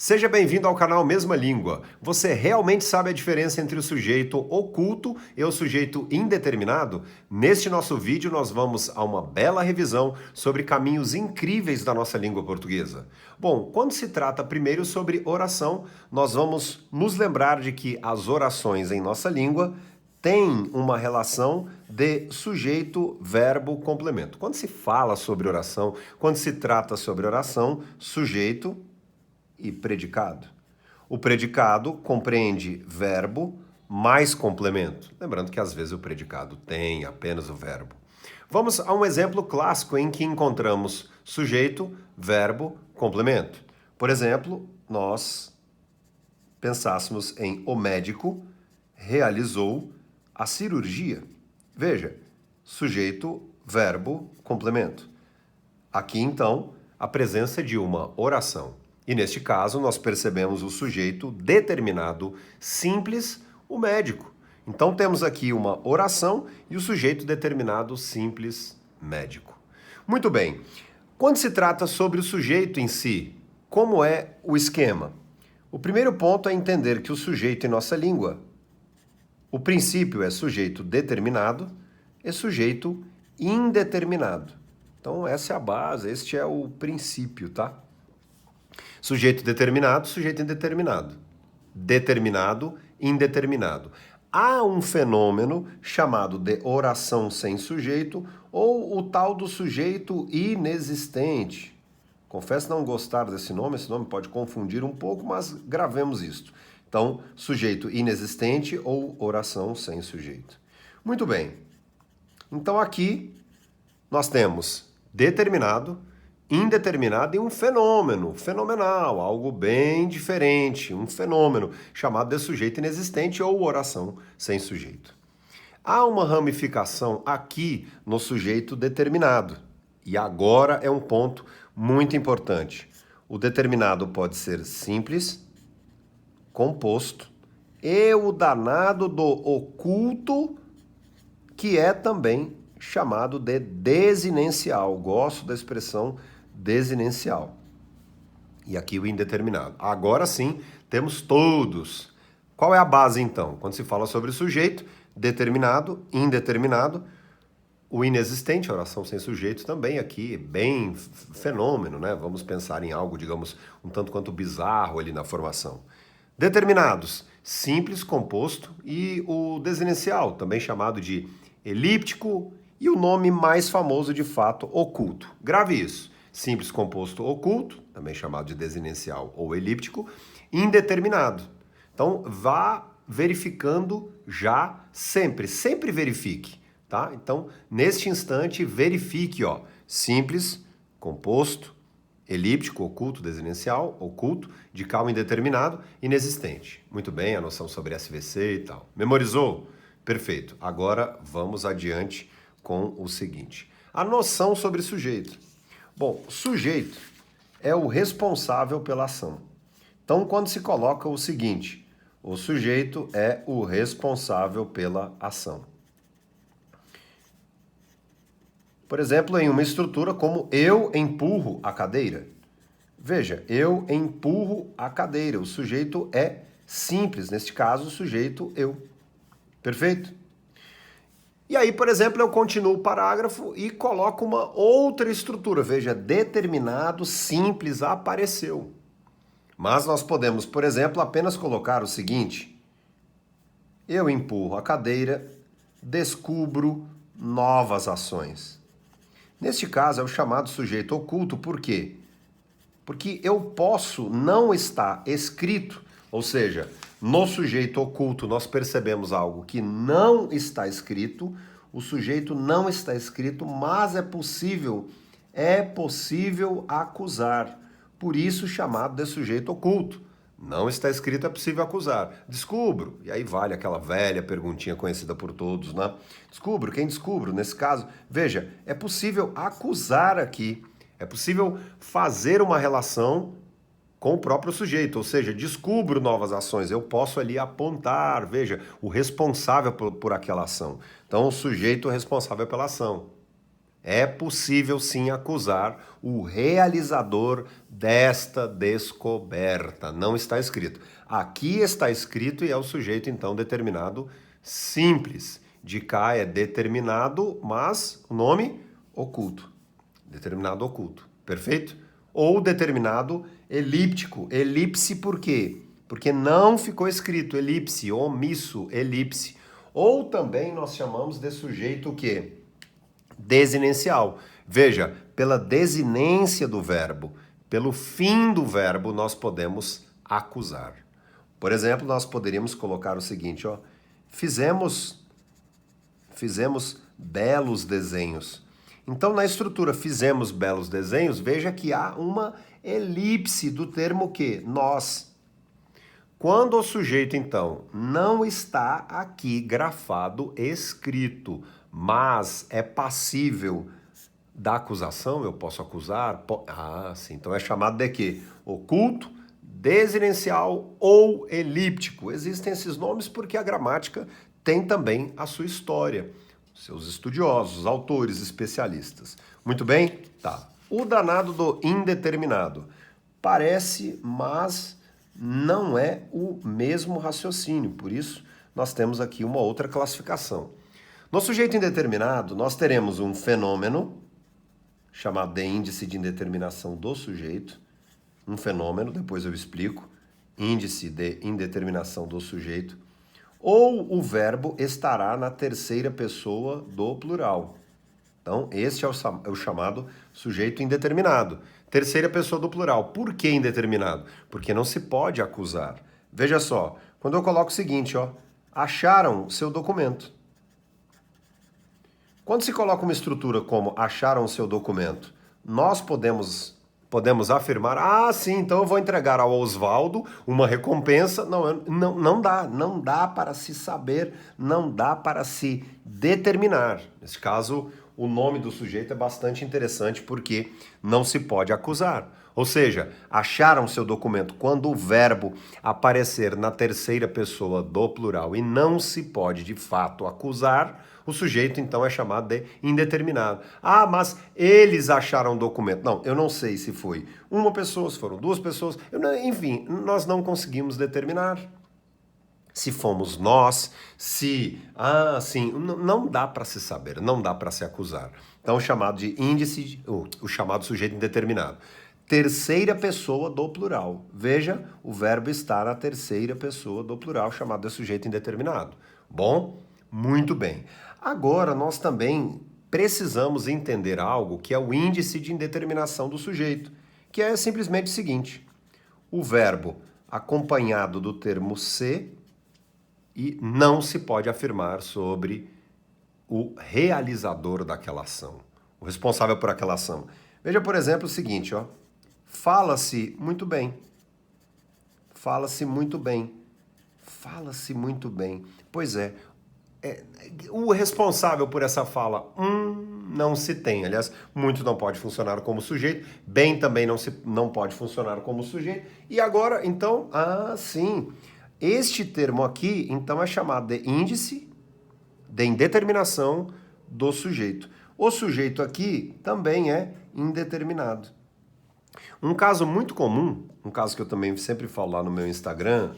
Seja bem-vindo ao canal Mesma Língua. Você realmente sabe a diferença entre o sujeito oculto e o sujeito indeterminado? Neste nosso vídeo nós vamos a uma bela revisão sobre caminhos incríveis da nossa língua portuguesa. Bom, quando se trata primeiro sobre oração, nós vamos nos lembrar de que as orações em nossa língua têm uma relação de sujeito, verbo, complemento. Quando se fala sobre oração, quando se trata sobre oração, sujeito e predicado. O predicado compreende verbo mais complemento. Lembrando que às vezes o predicado tem apenas o verbo. Vamos a um exemplo clássico em que encontramos sujeito, verbo, complemento. Por exemplo, nós pensássemos em o médico realizou a cirurgia. Veja, sujeito, verbo, complemento. Aqui então a presença de uma oração. E neste caso, nós percebemos o sujeito determinado simples, o médico. Então temos aqui uma oração e o sujeito determinado simples, médico. Muito bem. Quando se trata sobre o sujeito em si, como é o esquema? O primeiro ponto é entender que o sujeito em nossa língua, o princípio é sujeito determinado e sujeito indeterminado. Então essa é a base, este é o princípio, tá? Sujeito determinado, sujeito indeterminado. Determinado, indeterminado. Há um fenômeno chamado de oração sem sujeito ou o tal do sujeito inexistente. Confesso não gostar desse nome, esse nome pode confundir um pouco, mas gravemos isto. Então, sujeito inexistente ou oração sem sujeito. Muito bem. Então aqui nós temos determinado, indeterminado e um fenômeno, fenomenal, algo bem diferente, um fenômeno chamado de sujeito inexistente ou oração sem sujeito. Há uma ramificação aqui no sujeito determinado, e agora é um ponto muito importante. O determinado pode ser simples, composto, e o danado do oculto, que é também chamado de desinencial. Gosto da expressão desinencial. E aqui o indeterminado. Agora sim, temos todos. Qual é a base então? Quando se fala sobre o sujeito, determinado, indeterminado, o inexistente, a oração sem sujeito também aqui, bem fenômeno, né? Vamos pensar em algo, digamos, um tanto quanto bizarro ali na formação. Determinados, simples, composto e o desinencial, também chamado de elíptico e o nome mais famoso de fato, oculto. Grave isso. Simples composto oculto, também chamado de desinencial ou elíptico, indeterminado. Então, vá verificando já sempre, sempre verifique, tá? Então, neste instante, verifique, ó, simples, composto, elíptico, oculto, desinencial, oculto, de cal indeterminado, inexistente. Muito bem, a noção sobre SVC e tal. Memorizou? Perfeito. Agora, vamos adiante com o seguinte. A noção sobre sujeito. Bom, sujeito é o responsável pela ação. Então, quando se coloca o seguinte, o sujeito é o responsável pela ação. Por exemplo, em uma estrutura como eu empurro a cadeira. Veja, eu empurro a cadeira. O sujeito é simples, neste caso, o sujeito eu. Perfeito? E aí, por exemplo, eu continuo o parágrafo e coloco uma outra estrutura. Veja, determinado, simples, apareceu. Mas nós podemos, por exemplo, apenas colocar o seguinte. Eu empurro a cadeira, descubro novas ações. Neste caso, é o chamado sujeito oculto, por quê? Porque eu posso não estar escrito, ou seja, no sujeito oculto nós percebemos algo que não está escrito, o sujeito não está escrito, mas é possível acusar. Por isso chamado de sujeito oculto. Não está escrito, é possível acusar. Descubro, e aí vale aquela velha perguntinha conhecida por todos, né? Descubro, quem descubro? Nesse caso, veja, é possível acusar aqui, é possível fazer uma relação com o próprio sujeito, ou seja, descubro novas ações, eu posso ali apontar, veja, o responsável por aquela ação. Então, o sujeito responsável pela ação. É possível sim acusar o realizador desta descoberta. Não está escrito. Aqui está escrito e é o sujeito então determinado simples. De cá é determinado, mas o nome oculto. Determinado oculto. Perfeito? Ou determinado elíptico. Elipse por quê? Porque não ficou escrito elipse, omisso, elipse. Ou também nós chamamos de sujeito o quê? Desinencial. Veja, pela desinência do verbo, pelo fim do verbo, nós podemos acusar. Por exemplo, nós poderíamos colocar o seguinte, ó, fizemos belos desenhos. Então, na estrutura fizemos belos desenhos, veja que há uma elipse do termo que? Nós. Quando o sujeito, então, não está aqui grafado, escrito, mas é passível da acusação, eu posso acusar? Sim, então é chamado de quê? Oculto, desinencial ou elíptico. Existem esses nomes porque a gramática tem também a sua história, seus estudiosos, autores, especialistas. Muito bem? Tá. O danado do indeterminado. Parece, mas não é o mesmo raciocínio, por isso nós temos aqui uma outra classificação. No sujeito indeterminado, nós teremos um fenômeno, chamado de índice de indeterminação do sujeito, um fenômeno, depois eu explico, índice de indeterminação do sujeito, ou o verbo estará na terceira pessoa do plural. Então, este é o chamado sujeito indeterminado. Terceira pessoa do plural. Por que indeterminado? Porque não se pode acusar. Veja só, quando eu coloco o seguinte, ó, acharam seu documento. Quando se coloca uma estrutura como acharam seu documento, nós podemos afirmar, sim, então eu vou entregar ao Oswaldo uma recompensa. Não dá para se saber, não dá para se determinar. Nesse caso, o nome do sujeito é bastante interessante porque não se pode acusar. Ou seja, acharam seu documento quando o verbo aparecer na terceira pessoa do plural e não se pode de fato acusar, o sujeito então é chamado de indeterminado. Mas eles acharam o documento. Não, eu não sei se foi uma pessoa, se foram duas pessoas, enfim, nós não conseguimos determinar. Se fomos nós, não dá para se saber, não dá para se acusar. Então, o chamado de índice, o chamado sujeito indeterminado. Terceira pessoa do plural. Veja, o verbo está na terceira pessoa do plural, chamado de sujeito indeterminado. Bom? Muito bem. Agora, nós também precisamos entender algo que é o índice de indeterminação do sujeito, que é simplesmente o seguinte: o verbo acompanhado do termo se e não se pode afirmar sobre o realizador daquela ação, o responsável por aquela ação. Veja, por exemplo, o seguinte, ó. Fala-se muito bem. Fala-se muito bem. Fala-se muito bem. Pois é, o responsável por essa fala, não se tem. Aliás, muito não pode funcionar como sujeito, bem também não pode funcionar como sujeito. E agora, então, sim, este termo aqui, então, é chamado de índice de indeterminação do sujeito. O sujeito aqui também é indeterminado. Um caso muito comum, um caso que eu também sempre falo lá no meu Instagram,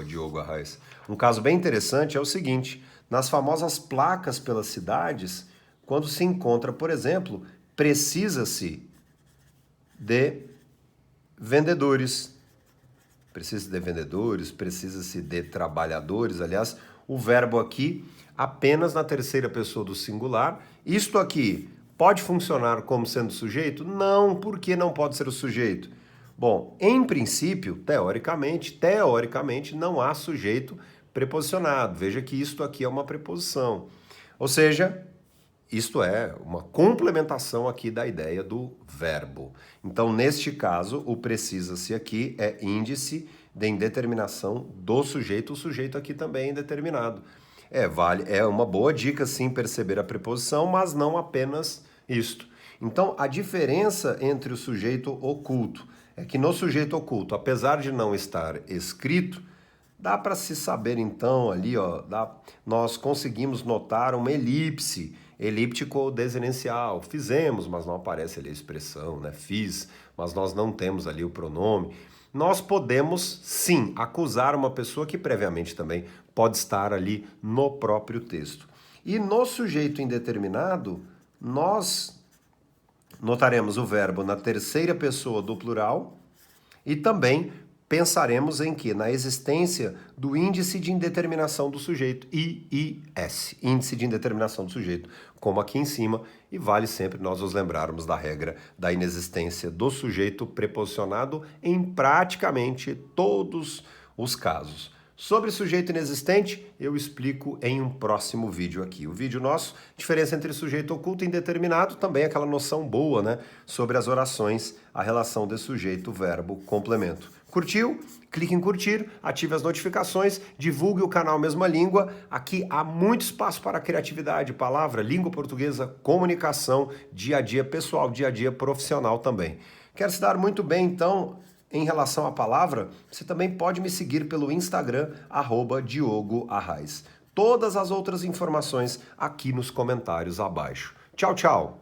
@DiogoArraes, um caso bem interessante é o seguinte: nas famosas placas pelas cidades, quando se encontra, por exemplo, precisa-se de vendedores, precisa-se de trabalhadores. Aliás, o verbo aqui apenas na terceira pessoa do singular. Isto aqui pode funcionar como sendo sujeito? Não, por que não pode ser o sujeito? Bom, em princípio, teoricamente, não há sujeito preposicionado. Veja que isto aqui é uma preposição. Ou seja, isto é uma complementação aqui da ideia do verbo. Então, neste caso, o precisa-se aqui é índice de indeterminação do sujeito. O sujeito aqui também é indeterminado. É uma boa dica, sim, perceber a preposição, mas não apenas isto. Então, a diferença entre o sujeito oculto é que no sujeito oculto, apesar de não estar escrito, dá para se saber então ali, ó, nós conseguimos notar uma elipse elíptico ou desenencial. Fizemos, mas não aparece ali a expressão, né? Fiz, mas nós não temos ali o pronome. Nós podemos, sim, acusar uma pessoa que previamente também pode estar ali no próprio texto. E no sujeito indeterminado, nós notaremos o verbo na terceira pessoa do plural e também pensaremos em que? Na existência do índice de indeterminação do sujeito, IIS, índice de indeterminação do sujeito, como aqui em cima, e vale sempre nós nos lembrarmos da regra da inexistência do sujeito preposicionado em praticamente todos os casos. Sobre sujeito inexistente, eu explico em um próximo vídeo aqui. O vídeo nosso, diferença entre sujeito oculto e indeterminado, também aquela noção boa, né, sobre as orações, a relação de sujeito, verbo, complemento. Curtiu? Clique em curtir, ative as notificações, divulgue o canal Mesma Língua. Aqui há muito espaço para criatividade, palavra, língua portuguesa, comunicação, dia a dia pessoal, dia a dia profissional também. Quer se dar muito bem, então, em relação à palavra, você também pode me seguir pelo Instagram, @Diogo Arraes. Todas as outras informações aqui nos comentários abaixo. Tchau, tchau!